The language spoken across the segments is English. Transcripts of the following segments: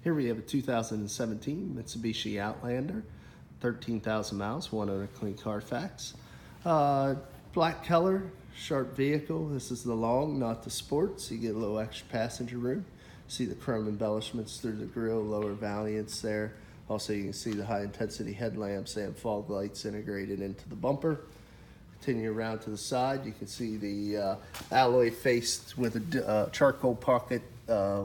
Here we have a 2017 Mitsubishi Outlander, 13,000 miles, one owner, clean Carfax. Black color, sharp vehicle. This is the long, not the sport, so you get a little extra passenger room. See the chrome embellishments through the grille, lower valiance there. Also, you can see the high-intensity headlamps and fog lights integrated into the bumper. Continue around to the side, you can see the alloy face with a charcoal pocket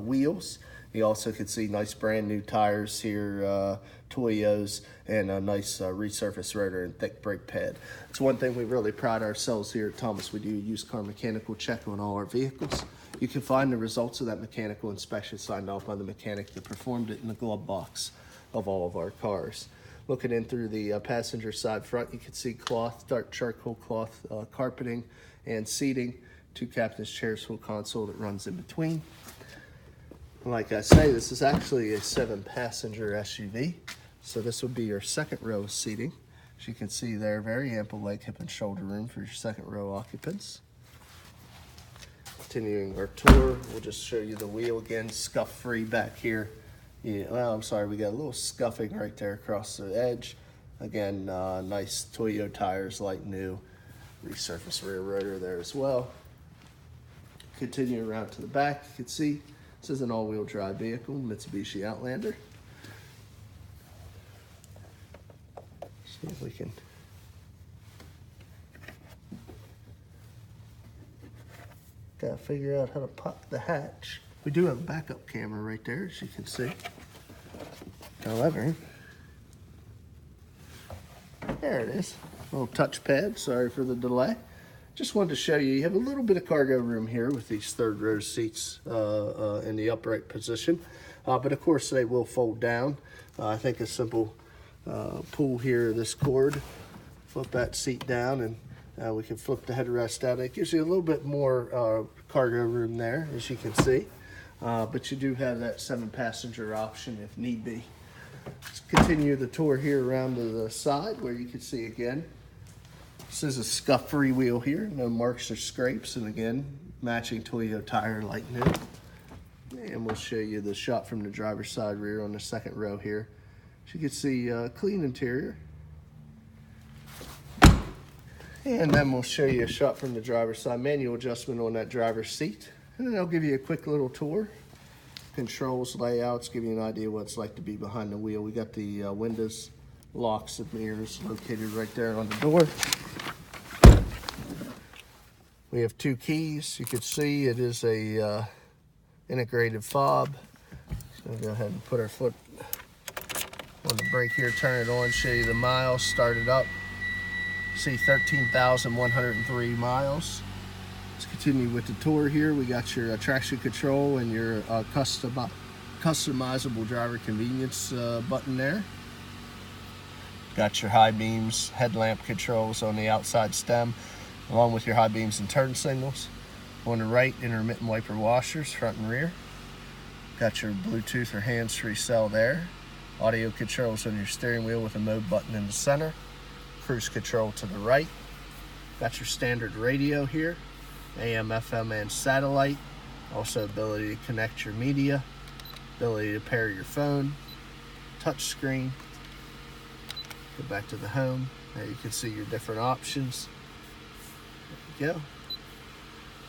wheels. You also can see nice brand new tires here, Toyos, and a nice resurfaced rotor and thick brake pad. It's one thing we really pride ourselves here at Thomas. We do a used car mechanical check on all our vehicles. You can find the results of that mechanical inspection signed off by the mechanic that performed it in the glove box of all of our cars. Looking in through the passenger side front, you can see cloth, dark charcoal cloth carpeting and seating, two captain's chairs, full console that runs in between. Like I say, this is actually a 7-passenger SUV, so this would be your second row of seating. As you can see there, very ample leg, hip, and shoulder room for your second row occupants. Continuing our tour, we'll just show you the wheel again, scuff-free back here. Yeah, well, I'm sorry, we got a little scuffing right there across the edge. Again, nice Toyo tires, like new. Resurfaced rear rotor there as well. Continue around to the back, you can see this is an all-wheel drive vehicle, Mitsubishi Outlander. See if we can gotta figure out how to pop the hatch. We do have a backup camera right there, as you can see. However, there it is. A little touchpad, sorry for the delay. Just wanted to show you, you have a little bit of cargo room here with these third row seats in the upright position. But of course they will fold down. I think a simple pull here, this cord, flip that seat down, and we can flip the headrest out. It gives you a little bit more cargo room there, as you can see. But you do have that 7-passenger option if need be. Let's continue the tour here around to the side where you can see again. This is a scuff-free wheel here, no marks or scrapes, and again, matching Toyo tire like new. And we'll show you the shot from the driver's side rear on the second row here. As you can see, clean interior. And then we'll show you a shot from the driver's side, manual adjustment on that driver's seat. And then I'll give you a quick little tour. Controls, layouts, give you an idea what it's like to be behind the wheel. We got the windows, locks, and mirrors located right there on the door. We have 2 keys. You can see it is a integrated fob. So we'll go ahead and put our foot on the brake here, turn it on, show you the miles, start it up. See 13,103 miles. Let's continue with the tour here. We got your traction control and your customizable driver convenience button there. Got your high beams, headlamp controls on the outside stem, along with your high beams and turn signals. On the right, intermittent wiper washers, front and rear. Got your Bluetooth or hands-free cell there. Audio controls on your steering wheel with a mode button in the center. Cruise control to the right. Got your standard radio here, AM, FM, and satellite. Also ability to connect your media, ability to pair your phone, touch screen. Go back to the home. There you can see your different options. There you go.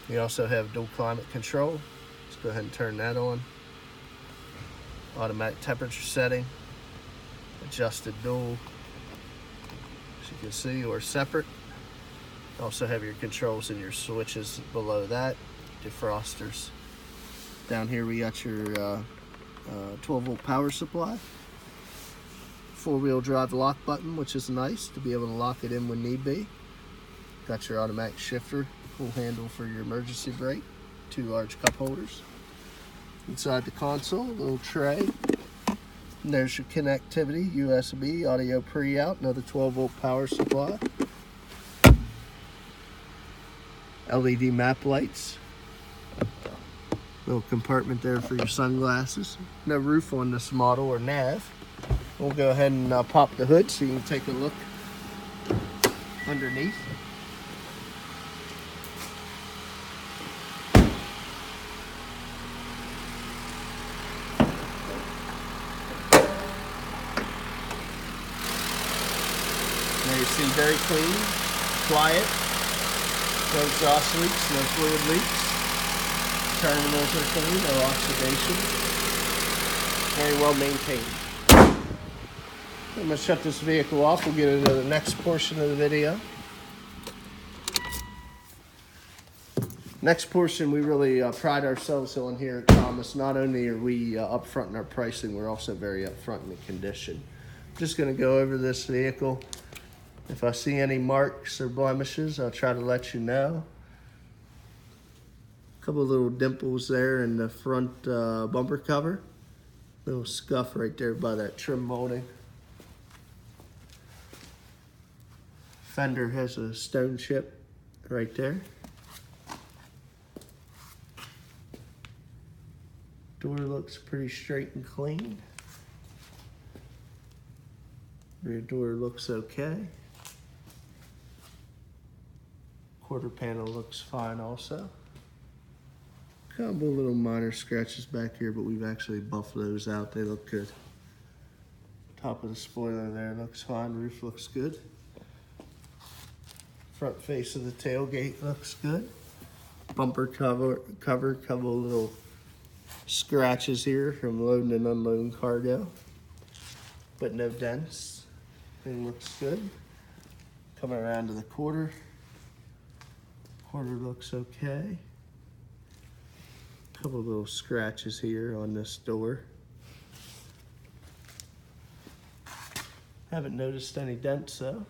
You also have dual climate control. Let's go ahead and turn that on. Automatic temperature setting, adjusted dual, as you can see, or separate. You also have your controls and your switches below that, defrosters. Down here we got your 12-volt power supply. 4-wheel drive lock button, which is nice to be able to lock it in when need be. Got your automatic shifter, pull handle for your emergency brake, 2 large cup holders. Inside the console, a little tray. And there's your connectivity, USB, audio pre-out, another 12-volt power supply. LED map lights. Little compartment there for your sunglasses. No roof on this model or nav. We'll go ahead and pop the hood so you can take a look underneath. you see, very clean, quiet, no exhaust leaks, no fluid leaks. Terminals are clean, no oxidation. Very well maintained. I'm going to shut this vehicle off. We'll get into the next portion of the video. Next portion we really pride ourselves on here at Thomas. Not only are we upfront in our pricing, we're also very upfront in the condition. I'm just going to go over this vehicle. If I see any marks or blemishes, I'll try to let you know. A couple little dimples there in the front bumper cover. Little scuff right there by that trim molding. Fender has a stone chip right there. Door looks pretty straight and clean. Rear door looks okay. Quarter panel looks fine also. Couple little minor scratches back here, but we've actually buffed those out. They look good. Top of the spoiler there looks fine. Roof looks good. Front face of the tailgate looks good. Bumper cover, couple little scratches here from loading and unloading cargo, but no dents. Thing looks good. Coming around to the quarter. Quarter looks okay. Couple little scratches here on this door. Haven't noticed any dents though.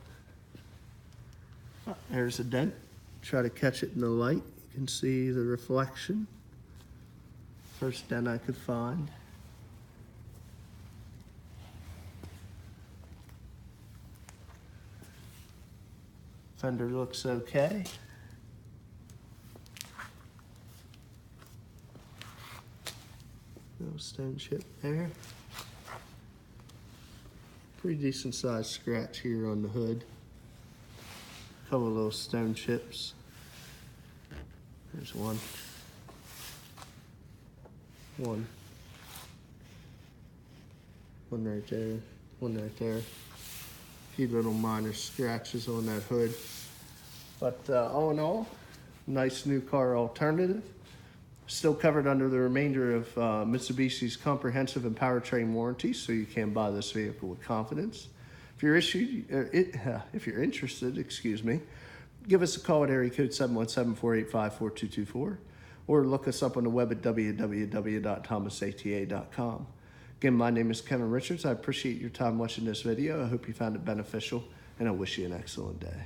Oh, there's a dent. Try to catch it in the light. You can see the reflection. First dent I could find. Fender looks okay. Little stone chip there. Pretty decent sized scratch here on the hood. Couple of little stone chips. There's one. One right there, one right there. A few little minor scratches on that hood. But all in all, nice new car alternative. Still covered under the remainder of Mitsubishi's comprehensive and powertrain warranty, so you can buy this vehicle with confidence. If you're interested, excuse me, give us a call at area code 717-485-4224. Or look us up on the web at www.thomasata.com. Again, my name is Kevin Richards. I appreciate your time watching this video. I hope you found it beneficial, and I wish you an excellent day.